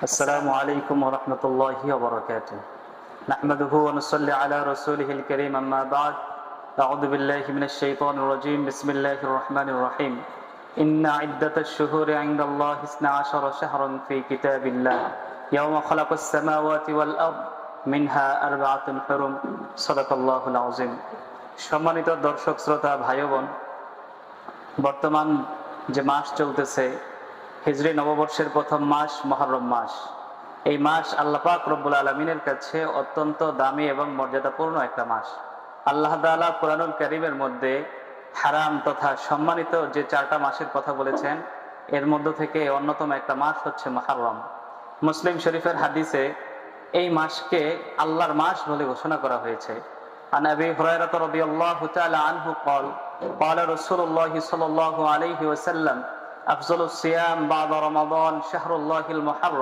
السلام عليكم ورحمة الله وبركاته. نحمده ونصلي على رسوله الكريم أما بعد. أعوذ بالله من الشيطان الرجيم. بسم الله الرحمن الرحيم. إن عدة الشهور عند الله 12 شهرا في كتاب الله يوم خلق السماوات والأرض منها أربعة حرم. صدق الله العظيم. সম্মানিত দর্শক শ্রোতা ভাই বোন, বর্তমান যে মাস চলতেছে হিজরি নববর্ষের প্রথম মাস মুহররম মাস। এই মাস আল্লাহ পাক রব্বুল আলামিনের কাছে অত্যন্ত দামি এবং মর্যাদাপূর্ণ একটা মাস। আল্লাহ তাআলা কুরআনুল কারীমের মধ্যে হারাম তথা সম্মানিত যে 4টা মাসের কথা বলেছেন, এর মধ্য থেকে অন্যতম একটা মাস হচ্ছে মুহররম। মুসলিম শরীফের হাদিসে এই মাসকে আল্লাহর মাস বলে ঘোষণা করা হয়েছে। عن أبي هريرة رضي الله تعالى عنه قال قال رسول الله صلى الله عليه وسلم أفضل الصيام بعد رمضان شهر الله المحرم